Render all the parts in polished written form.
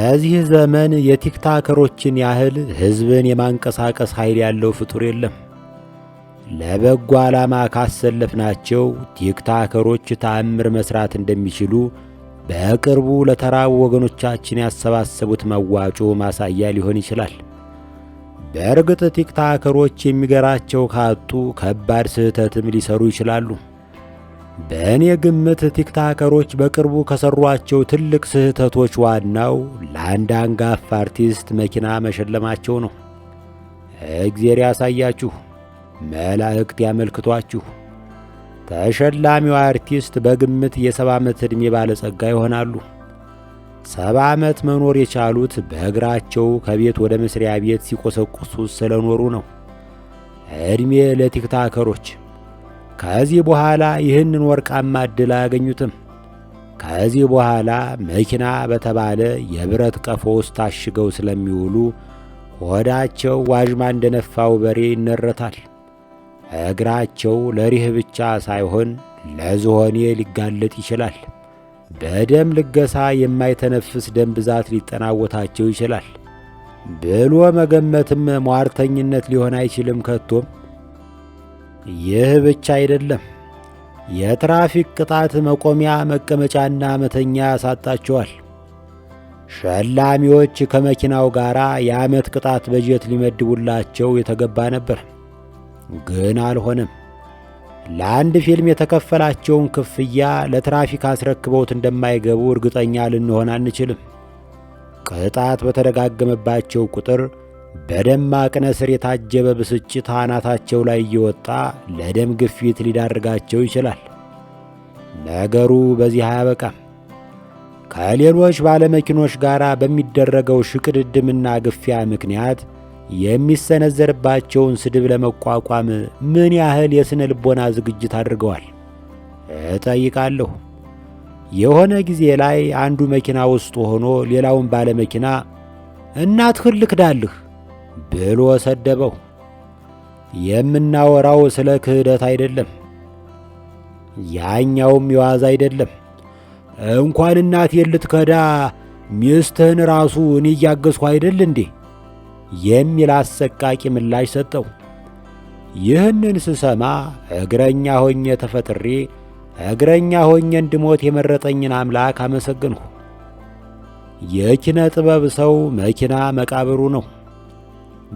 በዚህ ዘመን የቲክታከሮችን ያህል ሕዝብን የማንቀሳቀስ ኃይል ያለው ፍጡር የለም። ለበጎ ዓላማ ካሰለፍናቸው ቲክታከሮች ተአምር መሥራት እንደሚችሉ በቅርቡ ለተራቡ ወገኖቻችን ያሰባሰቡት መዋጮ ማሳያ ሊሆን ይችላል። በእርግጥ ቲክታከሮች የሚገራቸው ካጡ ከባድ ስህተትም ሊሰሩ ይችላሉ። በእኔ ግምት ቲክታከሮች በቅርቡ ከሠሯቸው ትልቅ ስህተቶች ዋናው ለአንድ አንጋፋ አርቲስት መኪና መሸለማቸው ነው። እግዜር ያሳያችሁ፣ መላእክት ያመልክቷችሁ። ተሸላሚው አርቲስት በግምት የ70 ዓመት ዕድሜ ባለጸጋ ይሆናሉ። 70 ዓመት መኖር የቻሉት በእግራቸው ከቤት ወደ መስሪያ ቤት ሲቆሰቁሱ ስለኖሩ ነው። ዕድሜ ለቲክታከሮች። ከዚህ በኋላ ይህንን ወርቃማ ዕድል አያገኙትም። ከዚህ በኋላ መኪና በተባለ የብረት ቀፎ ውስጥ ታሽገው ስለሚውሉ ሆዳቸው ዋዥማ እንደነፋው በሬ ይነረታል። እግራቸው ለሪህ ብቻ ሳይሆን ለዝሆኔ ሊጋለጥ ይችላል። በደም ልገሳ የማይተነፍስ ደም ብዛት ሊጠናወታቸው ይችላል ብሎ መገመትም ሟርተኝነት ሊሆን አይችልም ከቶም። ይህ ብቻ አይደለም። የትራፊክ ቅጣት መቆሚያ መቀመጫና መተኛ ያሳጣቸዋል። ሸላሚዎች ከመኪናው ጋር የዓመት ቅጣት በጀት ሊመድቡላቸው የተገባ ነበር፣ ግን አልሆነም። ለአንድ ፊልም የተከፈላቸውን ክፍያ ለትራፊክ አስረክበውት እንደማይገቡ እርግጠኛ ልንሆን አንችልም። ቅጣት በተደጋገመባቸው ቁጥር በደማቅ ነስር የታጀበ ብስጭት አናታቸው ላይ እየወጣ ለደም ግፊት ሊዳርጋቸው ይችላል። ነገሩ በዚህ አያበቃም። ከሌሎች ባለመኪኖች ጋር በሚደረገው ሽቅድድምና ግፊያ ምክንያት የሚሰነዘርባቸውን ስድብ ለመቋቋም ምን ያህል የሥነ ልቦና ዝግጅት አድርገዋል እጠይቃለሁ። የሆነ ጊዜ ላይ አንዱ መኪና ውስጥ ሆኖ ሌላውን ባለመኪና እናትህን ልክዳልህ ብሎ ሰደበው። የምናወራው ስለ ክህደት አይደለም። ያኛውም የዋዛ አይደለም። እንኳን እናቴን ልትከዳ ሚስትህን ራሱ እኔ እያገዝኩ አይደል እንዴ የሚል አሰቃቂ ምላሽ ሰጠው። ይህንን ስሰማ እግረኛ ሆኜ ተፈጥሬ እግረኛ ሆኜ እንድሞት የመረጠኝን አምላክ አመሰግንሁ። የኪነ ጥበብ ሰው መኪና መቃብሩ ነው።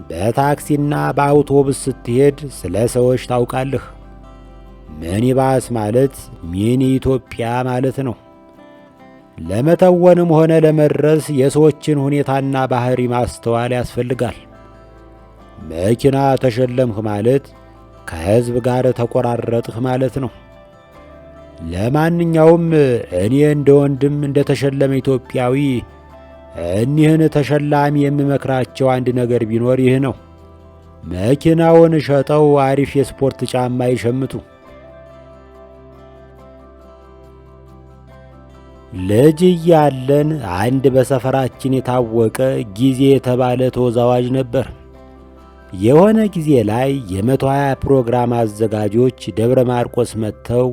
በታክሲና በአውቶቡስ ስትሄድ ስለ ሰዎች ታውቃለህ። ሚኒባስ ማለት ሚኒ ኢትዮጵያ ማለት ነው። ለመተወንም ሆነ ለመድረስ የሰዎችን ሁኔታና ባህሪ ማስተዋል ያስፈልጋል። መኪና ተሸለምህ ማለት ከሕዝብ ጋር ተቆራረጥህ ማለት ነው። ለማንኛውም እኔ እንደ ወንድም እንደ ተሸለመ ኢትዮጵያዊ እኒህን ተሸላሚ የምመክራቸው አንድ ነገር ቢኖር ይህ ነው። መኪናውን ሸጠው አሪፍ የስፖርት ጫማ ይሸምቱ። ልጅ እያለን አንድ በሰፈራችን የታወቀ ጊዜ የተባለ ተወዛዋዥ ነበር። የሆነ ጊዜ ላይ የ120 ፕሮግራም አዘጋጆች ደብረ ማርቆስ መጥተው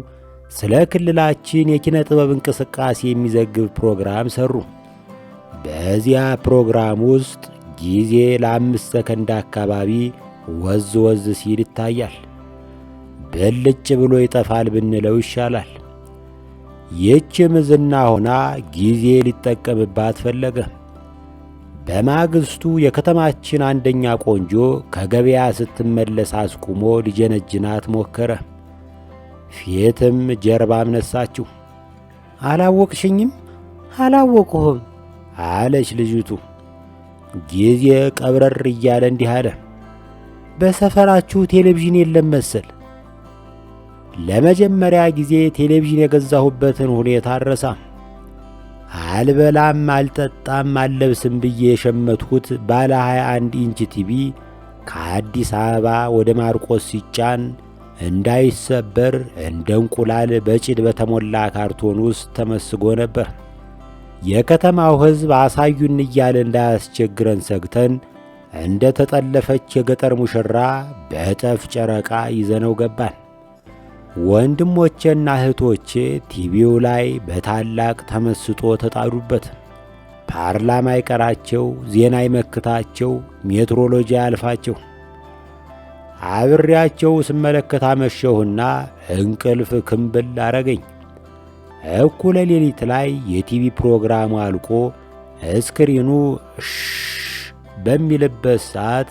ስለ ክልላችን የኪነ ጥበብ እንቅስቃሴ የሚዘግብ ፕሮግራም ሰሩ። በዚያ ፕሮግራም ውስጥ ጊዜ ለ5 ሰከንድ አካባቢ ወዝ ወዝ ሲል ይታያል። ብልጭ ብሎ ይጠፋል ብንለው ይሻላል። ይህችም ዝና ሆና ጊዜ ሊጠቀምባት ፈለገ። በማግስቱ የከተማችን አንደኛ ቆንጆ ከገበያ ስትመለስ አስቁሞ ሊጀነጅናት ሞከረ። ፊትም ጀርባም ነሳችው። አላወቅሽኝም? አላወቅሁም አለች ልጅቱ። ጊዜ ቀብረር እያለ እንዲህ አለ፣ በሰፈራችሁ ቴሌቪዥን የለም መሰል። ለመጀመሪያ ጊዜ ቴሌቪዥን የገዛሁበትን ሁኔታ አልረሳም። አልበላም፣ አልጠጣም፣ አልለብስም ብዬ የሸመትሁት ባለ 21 ኢንች ቲቪ ከአዲስ አበባ ወደ ማርቆስ ሲጫን እንዳይሰበር እንደ እንቁላል በጭድ በተሞላ ካርቶን ውስጥ ተመስጎ ነበር። የከተማው ሕዝብ አሳዩን እያለ እንዳያስቸግረን ሰግተን እንደ ተጠለፈች የገጠር ሙሽራ በጠፍ ጨረቃ ይዘነው ገባን። ወንድሞቼና እህቶቼ ቲቪው ላይ በታላቅ ተመስጦ ተጣዱበት። ፓርላማ ይቀራቸው፣ ዜና ይመክታቸው፣ ሜትሮሎጂ ያልፋቸው። አብሬያቸው ስመለከት አመሸሁና እንቅልፍ ክምብል አረገኝ። እኩለ ሌሊት ላይ የቲቪ ፕሮግራሙ አልቆ እስክሪኑ በሚልበት ሰዓት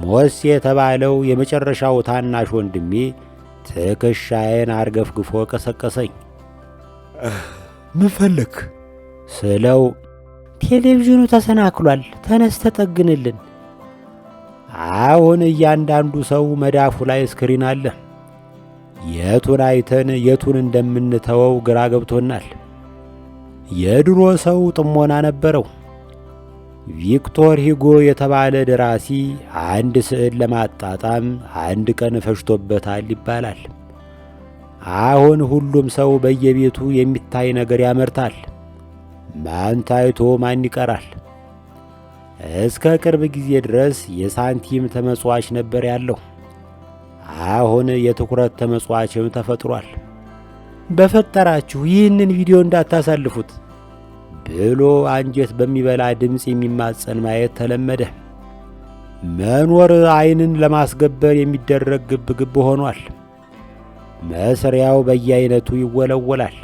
ሞስ የተባለው የመጨረሻው ታናሽ ወንድሜ ትከሻዬን አርገፍግፎ ቀሰቀሰኝ። ምን ፈለክ ስለው ቴሌቪዥኑ ተሰናክሏል፣ ተነስ ተጠግንልን። አሁን እያንዳንዱ ሰው መዳፉ ላይ ስክሪን አለ። የቱን አይተን የቱን እንደምንተወው ግራ ገብቶናል። የድሮ ሰው ጥሞና ነበረው። ቪክቶር ሂጎ የተባለ ደራሲ አንድ ስዕል ለማጣጣም አንድ ቀን ፈጅቶበታል ይባላል። አሁን ሁሉም ሰው በየቤቱ የሚታይ ነገር ያመርታል። ማን ታይቶ ማን ይቀራል? እስከ ቅርብ ጊዜ ድረስ የሳንቲም ተመጽዋች ነበር ያለው። አሁን የትኩረት ተመጽዋችም ተፈጥሯል። በፈጠራችሁ ይህንን ቪዲዮ እንዳታሳልፉት ብሎ አንጀት በሚበላ ድምፅ የሚማጸን ማየት ተለመደ። መኖር ዓይንን ለማስገበር የሚደረግ ግብግብ ሆኗል። መስሪያው በየአይነቱ ይወለወላል።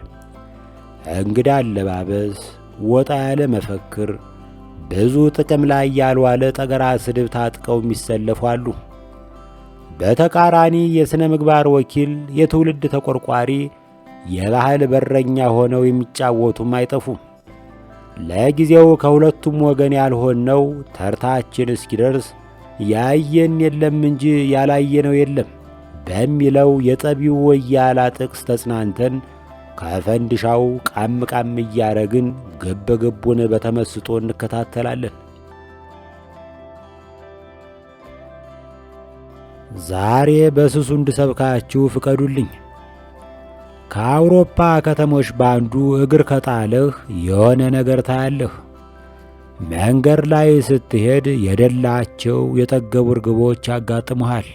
እንግዳ አለባበስ፣ ወጣ ያለ መፈክር፣ ብዙ ጥቅም ላይ ያልዋለ ጠገራ ስድብ ታጥቀው የሚሰለፉ አሉ። በተቃራኒ የሥነ ምግባር ወኪል፣ የትውልድ ተቆርቋሪ፣ የባህል በረኛ ሆነው የሚጫወቱም አይጠፉም። ለጊዜው ከሁለቱም ወገን ያልሆነው ተርታችን እስኪደርስ ያየን የለም እንጂ ያላየነው የለም በሚለው የጠቢው ወያላ ጥቅስ ተጽናንተን ከፈንድሻው ቃም ቃም እያረግን ግብ ግቡን በተመስጦ እንከታተላለን። ዛሬ በስሱ እንድሰብካችሁ ፍቀዱልኝ። ከአውሮፓ ከተሞች ባንዱ እግር ከጣለህ የሆነ ነገር ታያለህ። መንገድ ላይ ስትሄድ የደላቸው የጠገቡ እርግቦች ያጋጥሙሃል።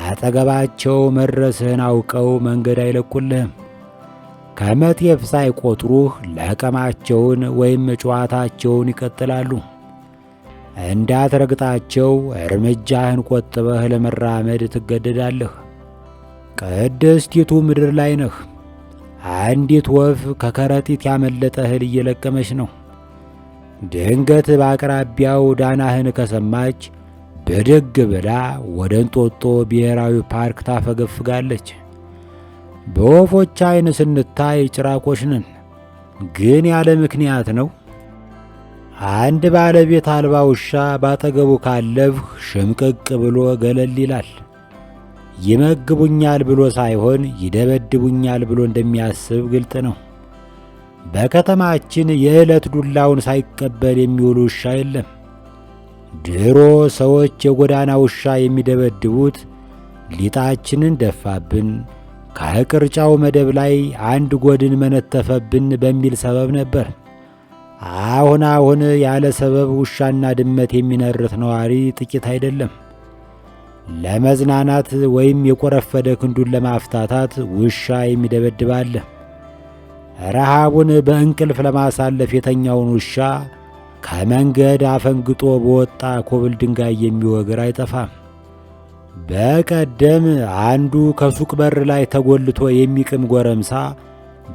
አጠገባቸው መድረስህን አውቀው መንገድ አይለቁልህም። ከመጤፍ ሳይቆጥሩህ ለቀማቸውን ወይም ጨዋታቸውን ይቀጥላሉ። እንዳትረግጣቸው እርምጃህን ቆጥበህ ለመራመድ ትገደዳለህ። ቅድስቲቱ ምድር ላይ ነህ። አንዲት ወፍ ከከረጢት ያመለጠ እህል እየለቀመች ነው። ድንገት በአቅራቢያው ዳናህን ከሰማች ብድግ ብላ ወደ እንጦጦ ብሔራዊ ፓርክ ታፈገፍጋለች። በወፎች ዓይን ስንታይ ጭራቆች ነን፣ ግን ያለ ምክንያት ነው። አንድ ባለቤት አልባ ውሻ ባጠገቡ ካለፍህ ሽምቅቅ ብሎ ገለል ይላል። ይመግቡኛል ብሎ ሳይሆን ይደበድቡኛል ብሎ እንደሚያስብ ግልጥ ነው። በከተማችን የዕለት ዱላውን ሳይቀበል የሚውል ውሻ የለም። ድሮ ሰዎች የጎዳና ውሻ የሚደበድቡት ሊጣችንን ደፋብን፣ ከቅርጫው መደብ ላይ አንድ ጎድን መነተፈብን በሚል ሰበብ ነበር። አሁን ያለ ሰበብ ውሻና ድመት የሚነርት ነዋሪ ጥቂት አይደለም። ለመዝናናት ወይም የቆረፈደ ክንዱን ለማፍታታት ውሻ የሚደበድባለ። ረሃቡን በእንቅልፍ ለማሳለፍ የተኛውን ውሻ ከመንገድ አፈንግጦ በወጣ ኮብል ድንጋይ የሚወግር አይጠፋም። በቀደም አንዱ ከሱቅ በር ላይ ተጎልቶ የሚቅም ጎረምሳ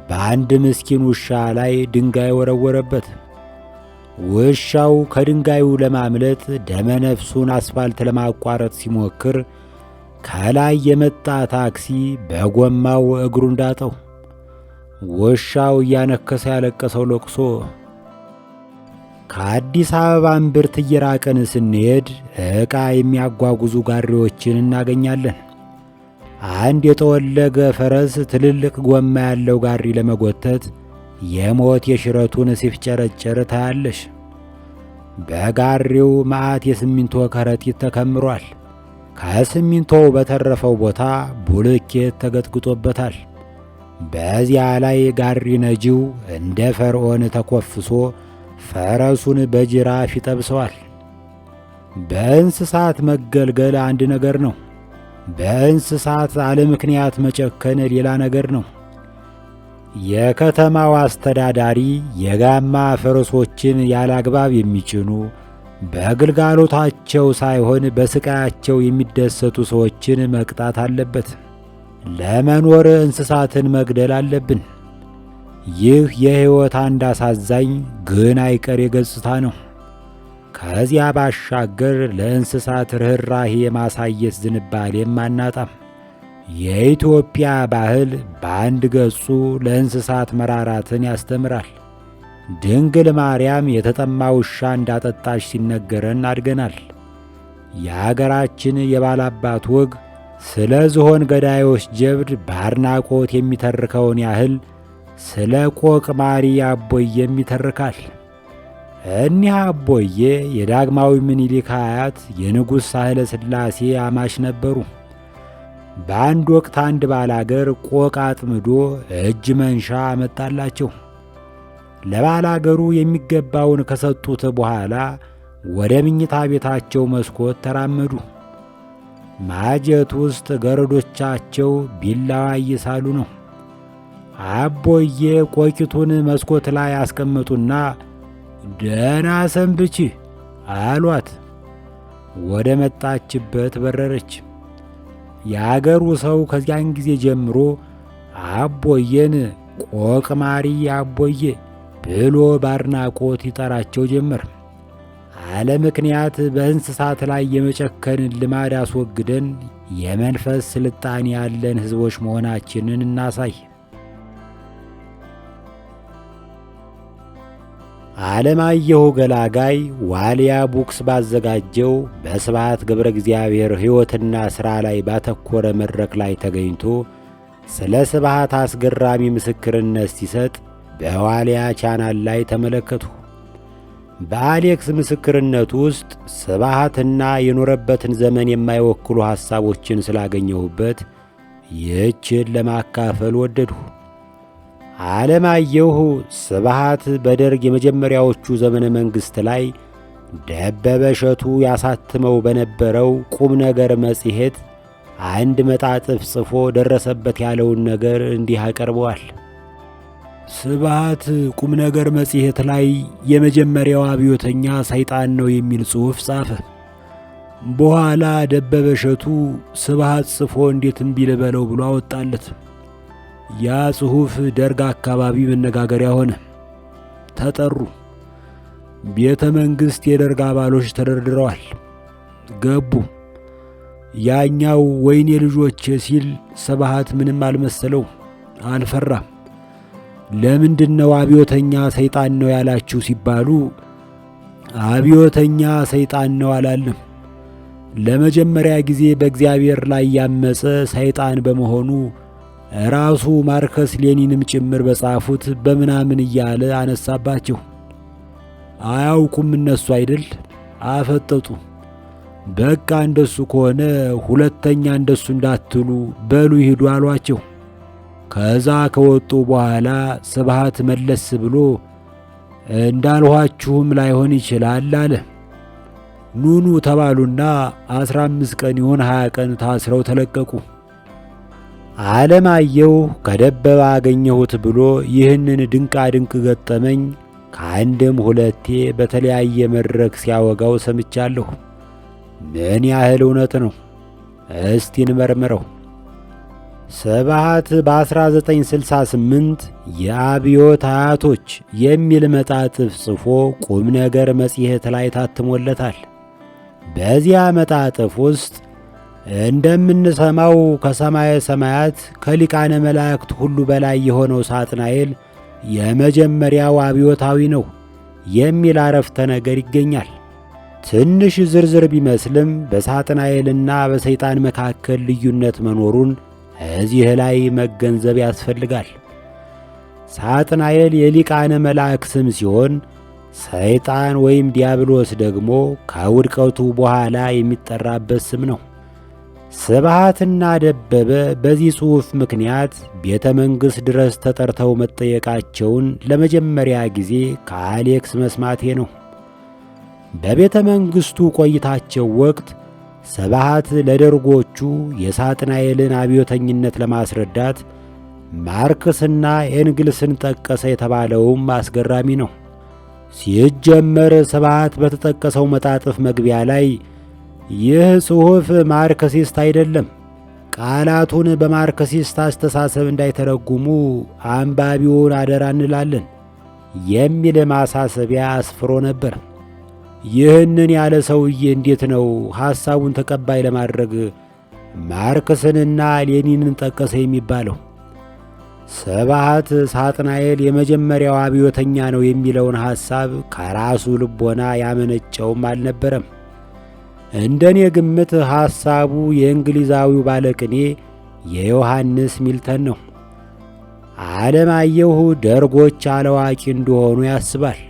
በአንድ ምስኪን ውሻ ላይ ድንጋይ ወረወረበት። ውሻው ከድንጋዩ ለማምለጥ ደመነፍሱን አስፋልት ለማቋረጥ ሲሞክር ከላይ የመጣ ታክሲ በጎማው እግሩ እንዳጠው። ውሻው እያነከሰ ያለቀሰው ለቅሶ። ከአዲስ አበባ እምብርት እየራቀን ስንሄድ ዕቃ የሚያጓጉዙ ጋሪዎችን እናገኛለን። አንድ የጠወለገ ፈረስ ትልልቅ ጎማ ያለው ጋሪ ለመጎተት የሞት የሽረቱን ሲፍጨረጨር ታያለሽ። በጋሪው መዓት የሲሚንቶ ከረጢት ተከምሯል። ከሲሚንቶው በተረፈው ቦታ ቡልኬት ተገጥግጦበታል። በዚያ ላይ ጋሪ ነጂው እንደ ፈርዖን ተኮፍሶ ፈረሱን በጅራፍ ይጠብሰዋል። በእንስሳት መገልገል አንድ ነገር ነው። በእንስሳት አለ ምክንያት መጨከን ሌላ ነገር ነው። የከተማው አስተዳዳሪ የጋማ ፈረሶችን ያላግባብ የሚጭኑ በግልጋሎታቸው ሳይሆን በስቃያቸው የሚደሰቱ ሰዎችን መቅጣት አለበት። ለመኖር እንስሳትን መግደል አለብን። ይህ የሕይወት አንድ አሳዛኝ ግን አይቀሬ ገጽታ ነው። ከዚያ ባሻገር ለእንስሳት ርኅራኄ የማሳየት ዝንባሌም አናጣም። የኢትዮጵያ ባህል በአንድ ገጹ ለእንስሳት መራራትን ያስተምራል። ድንግል ማርያም የተጠማ ውሻ እንዳጠጣች ሲነገረን አድገናል። የአገራችን የባላባት ወግ ስለ ዝሆን ገዳዮች ጀብድ በአድናቆት የሚተርከውን ያህል ስለ ቆቅ ማሪ አቦዬም ይተርካል። እኒህ አቦዬ የዳግማዊ ምኒልክ አያት የንጉሥ ሳህለ ሥላሴ አማች ነበሩ። በአንድ ወቅት አንድ ባላገር ቆቅ አጥምዶ እጅ መንሻ አመጣላቸው። ለባላገሩ የሚገባውን ከሰጡት በኋላ ወደ ምኝታ ቤታቸው መስኮት ተራመዱ። ማጀት ውስጥ ገረዶቻቸው ቢላዋ እየሳሉ ነው። አቦዬ ቆቂቱን መስኮት ላይ አስቀመጡና ደህና ሰንብቺ አሏት። ወደ መጣችበት በረረች። የአገሩ ሰው ከዚያን ጊዜ ጀምሮ አቦዬን ቆቅ ማሪ አቦዬ ብሎ ባድናቆት ይጠራቸው ጀመር። አለ ምክንያት በእንስሳት ላይ የመጨከንን ልማድ አስወግደን የመንፈስ ስልጣኔ ያለን ሕዝቦች መሆናችንን እናሳይ። ዓለማየሁ ገላጋይ ዋልያ ቡክስ ባዘጋጀው በስብሐት ገብረ እግዚአብሔር ሕይወትና ሥራ ላይ ባተኮረ መድረክ ላይ ተገኝቶ ስለ ስብሐት አስገራሚ ምስክርነት ሲሰጥ በዋልያ ቻናል ላይ ተመለከቱ። በአሌክስ ምስክርነት ውስጥ ስብሐትና የኖረበትን ዘመን የማይወክሉ ሐሳቦችን ስላገኘሁበት ይህችን ለማካፈል ወደድሁ። ዓለማየሁ ስብሐት በደርግ የመጀመሪያዎቹ ዘመነ መንግሥት ላይ ደበበ እሸቱ ያሳትመው በነበረው ቁም ነገር መጽሔት አንድ መጣጥፍ ጽፎ ደረሰበት ያለውን ነገር እንዲህ አቀርበዋል። ስብሐት ቁም ነገር መጽሔት ላይ የመጀመሪያው አብዮተኛ ሰይጣን ነው የሚል ጽሑፍ ጻፈ። በኋላ ደበበ እሸቱ ስብሐት ጽፎ እንዴት እምቢ ልበለው ብሎ አወጣለት። ያ ጽሑፍ ደርግ አካባቢ መነጋገሪያ ሆነ። ተጠሩ። ቤተ መንግሥት የደርግ አባሎች ተደርድረዋል። ገቡ። ያኛው ወይኔ ልጆቼ ሲል ስብሐት ምንም አልመሰለው፣ አልፈራም። ለምንድነው አብዮተኛ ሰይጣን ነው ያላችሁ ሲባሉ አብዮተኛ ሰይጣን ነው አላለም። ለመጀመሪያ ጊዜ በእግዚአብሔር ላይ ያመፀ ሰይጣን በመሆኑ ራሱ ማርከስ ሌኒንም ጭምር በጻፉት በምናምን እያለ አነሳባቸው። አያውቁም እነሱ አይደል? አፈጠጡ። በቃ እንደሱ ከሆነ ሁለተኛ እንደሱ እንዳትሉ በሉ ይሄዱ አሏቸው። ከዛ ከወጡ በኋላ ስብሐት መለስ ብሎ እንዳልኋችሁም ላይሆን ይችላል አለ። ኑኑ ተባሉና 15 ቀን ይሆን 20 ቀን ታስረው ተለቀቁ። ዓለማየሁ ከደበበ አገኘሁት ብሎ ይህንን ድንቃ ድንቅ ገጠመኝ ከአንድም ሁለቴ በተለያየ መድረክ ሲያወጋው ሰምቻለሁ። ምን ያህል እውነት ነው? እስቲ እንመርምረው። ስብሐት በ1968 የአብዮት አያቶች የሚል መጣጥፍ ጽፎ ቁም ነገር መጽሔት ላይ ታትሞለታል። በዚያ መጣጥፍ ውስጥ እንደምንሰማው ከሰማየ ሰማያት ከሊቃነ መላእክት ሁሉ በላይ የሆነው ሳጥናኤል የመጀመሪያው አብዮታዊ ነው የሚል አረፍተ ነገር ይገኛል። ትንሽ ዝርዝር ቢመስልም በሳጥናኤልና በሰይጣን መካከል ልዩነት መኖሩን እዚህ ላይ መገንዘብ ያስፈልጋል። ሳጥናኤል የሊቃነ መላእክት ስም ሲሆን ሰይጣን ወይም ዲያብሎስ ደግሞ ከውድቀቱ በኋላ የሚጠራበት ስም ነው። ስብሐትና ደበበ በዚህ ጽሑፍ ምክንያት ቤተ መንግሥት ድረስ ተጠርተው መጠየቃቸውን ለመጀመሪያ ጊዜ ከአሌክስ መስማቴ ነው። በቤተ መንግሥቱ ቆይታቸው ወቅት ስብሐት ለደርጎቹ የሳጥናኤልን አብዮተኝነት ለማስረዳት ማርክስና ኤንግልስን ጠቀሰ የተባለውም አስገራሚ ነው። ሲጀመር ስብሃት በተጠቀሰው መጣጥፍ መግቢያ ላይ ይህ ጽሑፍ ማርክሲስት አይደለም፣ ቃላቱን በማርክሲስት አስተሳሰብ እንዳይተረጉሙ አንባቢውን አደራ እንላለን የሚል ማሳሰቢያ አስፍሮ ነበር። ይህንን ያለ ሰውዬ እንዴት ነው ሐሳቡን ተቀባይ ለማድረግ ማርክስንና ሌኒንን ጠቀሰ የሚባለው? ስብሃት ሳጥናኤል የመጀመሪያው አብዮተኛ ነው የሚለውን ሐሳብ ከራሱ ልቦና ያመነጨውም አልነበረም። እንደኔ ግምት ሐሳቡ የእንግሊዛዊው ባለቅኔ የዮሐንስ ሚልተን ነው። ዓለማየሁ ደርጎች አላዋቂ እንደሆኑ ያስባል።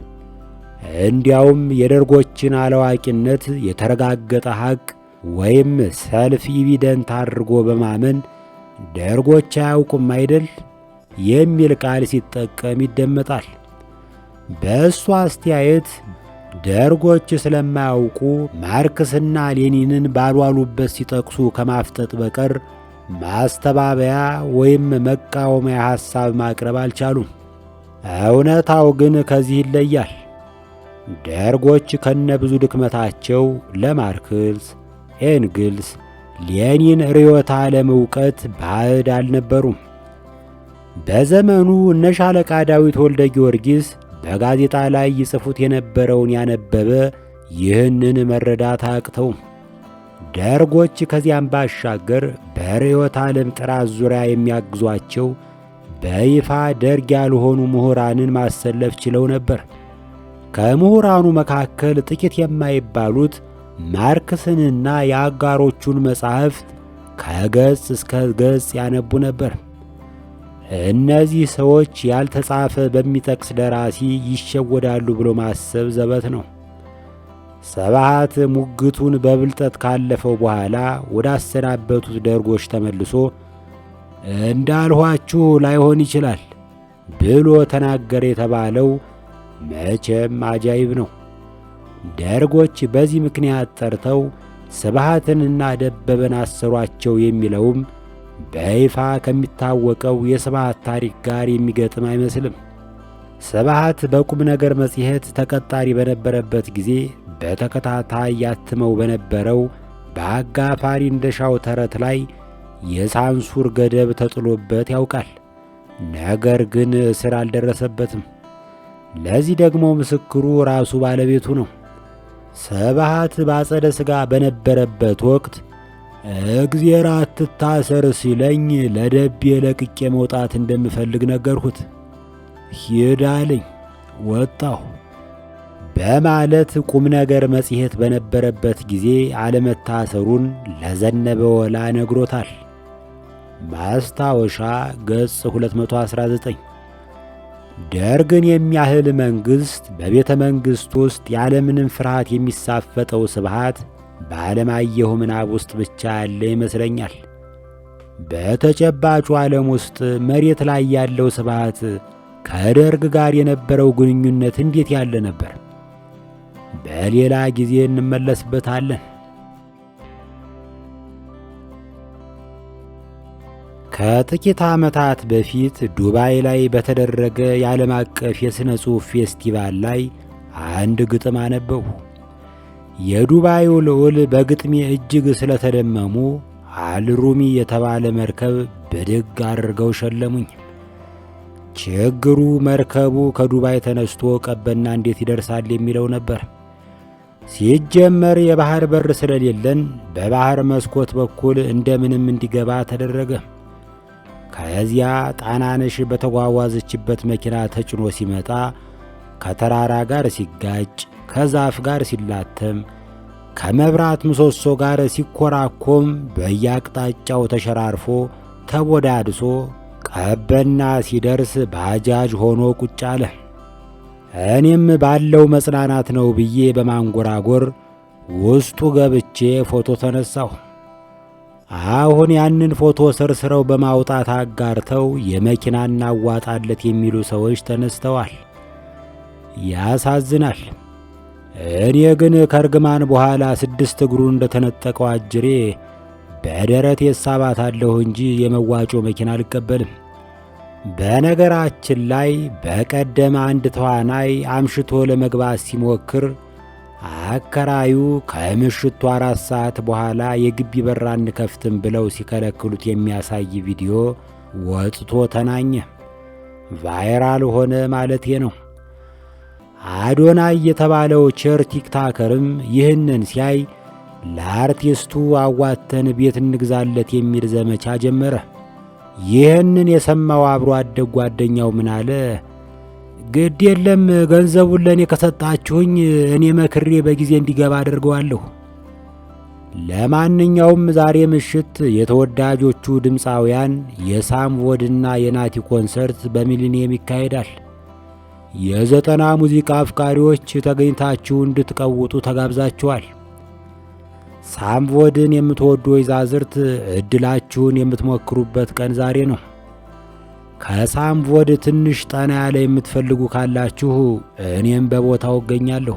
እንዲያውም የደርጎችን አላዋቂነት የተረጋገጠ ሐቅ ወይም ሰልፍ ኢቪደንት አድርጎ በማመን ደርጎች አያውቁም አይደል የሚል ቃል ሲጠቀም ይደመጣል። በእሱ አስተያየት ደርጎች ስለማያውቁ ማርክስና ሌኒንን ባልዋሉበት ሲጠቅሱ ከማፍጠጥ በቀር ማስተባበያ ወይም መቃወሚያ ሐሳብ ማቅረብ አልቻሉም። እውነታው ግን ከዚህ ይለያል። ደርጎች ከነብዙ ድክመታቸው ለማርክስ፣ ኤንግልስ፣ ሌኒን ርዕዮተ ዓለም ዕውቀት ባዕድ አልነበሩም። በዘመኑ እነ ሻለቃ ዳዊት ወልደ ጊዮርጊስ በጋዜጣ ላይ ይጽፉት የነበረውን ያነበበ ይህንን መረዳት አያቅተውም። ደርጎች ከዚያም ባሻገር በርዕዮተ ዓለም ጥራት ዙሪያ የሚያግዟቸው በይፋ ደርግ ያልሆኑ ምሁራንን ማሰለፍ ችለው ነበር። ከምሁራኑ መካከል ጥቂት የማይባሉት ማርክስንና የአጋሮቹን መጻሕፍት ከገጽ እስከ ገጽ ያነቡ ነበር። እነዚህ ሰዎች ያልተጻፈ በሚጠቅስ ደራሲ ይሸወዳሉ ብሎ ማሰብ ዘበት ነው። ስብሃት ሙግቱን በብልጠት ካለፈው በኋላ ወደ አሰናበቱት ደርጎች ተመልሶ እንዳልኋችሁ ላይሆን ይችላል ብሎ ተናገረ የተባለው መቼም አጃይብ ነው። ደርጎች በዚህ ምክንያት ጠርተው ስብሃትንና ደበበን አሰሯቸው የሚለውም በይፋ ከሚታወቀው የስብሃት ታሪክ ጋር የሚገጥም አይመስልም። ስብሃት በቁም ነገር መጽሔት ተቀጣሪ በነበረበት ጊዜ በተከታታይ ያትመው በነበረው በአጋፋሪ እንደሻው ተረት ላይ የሳንሱር ገደብ ተጥሎበት ያውቃል። ነገር ግን እስር አልደረሰበትም። ለዚህ ደግሞ ምስክሩ ራሱ ባለቤቱ ነው። ስብሃት ባጸደ ሥጋ በነበረበት ወቅት እግዜር አትታሰር ሲለኝ ለደቤ ለቅቄ መውጣት እንደምፈልግ ነገርሁት። ሂድ አለኝ፣ ወጣሁ በማለት ቁም ነገር መጽሔት በነበረበት ጊዜ አለመታሰሩን ለዘነበ ወላ ነግሮታል። ማስታወሻ ገጽ 219። ደርግን የሚያህል መንግሥት በቤተ መንግሥት ውስጥ ያለምንም ፍርሃት የሚሳፈጠው ስብሃት በዓለማየሁ ምናብ ውስጥ ብቻ ያለ ይመስለኛል። በተጨባጩ ዓለም ውስጥ መሬት ላይ ያለው ስብሃት ከደርግ ጋር የነበረው ግንኙነት እንዴት ያለ ነበር? በሌላ ጊዜ እንመለስበታለን። ከጥቂት ዓመታት በፊት ዱባይ ላይ በተደረገ የዓለም አቀፍ የሥነ ጽሑፍ ፌስቲቫል ላይ አንድ ግጥም አነበቡ። የዱባዩ ልዑል በግጥሜ እጅግ ስለተደመሙ አልሩሚ የተባለ መርከብ ብድግ አድርገው ሸለሙኝ። ችግሩ መርከቡ ከዱባይ ተነስቶ ቀበና እንዴት ይደርሳል የሚለው ነበር። ሲጀመር የባህር በር ስለሌለን በባህር መስኮት በኩል እንደምንም እንዲገባ ተደረገ። ከዚያ ጣናነሽ በተጓጓዘችበት መኪና ተጭኖ ሲመጣ ከተራራ ጋር ሲጋጭ፣ ከዛፍ ጋር ሲላተም፣ ከመብራት ምሰሶ ጋር ሲኮራኮም፣ በየአቅጣጫው ተሸራርፎ ተቦዳድሶ ቀበና ሲደርስ ባጃጅ ሆኖ ቁጭ አለ። እኔም ባለው መጽናናት ነው ብዬ በማንጎራጎር ውስጡ ገብቼ ፎቶ ተነሳሁ። አሁን ያንን ፎቶ ሰርስረው በማውጣት አጋርተው የመኪና እናዋጣለት የሚሉ ሰዎች ተነስተዋል። ያሳዝናል። እኔ ግን ከርግማን በኋላ 6 እግሩን እንደተነጠቀው አጅሬ በደረቴ ሳባታለሁ እንጂ የመዋጮ መኪና አልቀበልም። በነገራችን ላይ በቀደም አንድ ተዋናይ አምሽቶ ለመግባት ሲሞክር አከራዩ ከምሽቱ 4 ሰዓት በኋላ የግቢ በር አንከፍትም ብለው ሲከለክሉት የሚያሳይ ቪዲዮ ወጥቶ ተናኘ። ቫይራል ሆነ ማለቴ ነው። አዶናይ የተባለው ቸር ቲክታከርም ይህንን ሲያይ ለአርቲስቱ አዋተን ቤት እንግዛለት የሚል ዘመቻ ጀመረ። ይህንን የሰማው አብሮ አደግ ጓደኛው ምን አለ? ግድ የለም ገንዘቡን ለእኔ ከሰጣችሁኝ እኔ መክሬ በጊዜ እንዲገባ አድርገዋለሁ። ለማንኛውም ዛሬ ምሽት የተወዳጆቹ ድምፃውያን የሳምቮድና የናቲ ኮንሰርት በሚሊኒየም ይካሄዳል። የ90 ሙዚቃ አፍቃሪዎች ተገኝታችሁ እንድትቀውጡ ተጋብዛችኋል። ሳምቮድን የምትወዱ ወይዛዝርት ዕድላችሁን የምትሞክሩበት ቀን ዛሬ ነው። ከሳምቮድ ትንሽ ጠና ያለ የምትፈልጉ ካላችሁ እኔም በቦታው እገኛለሁ።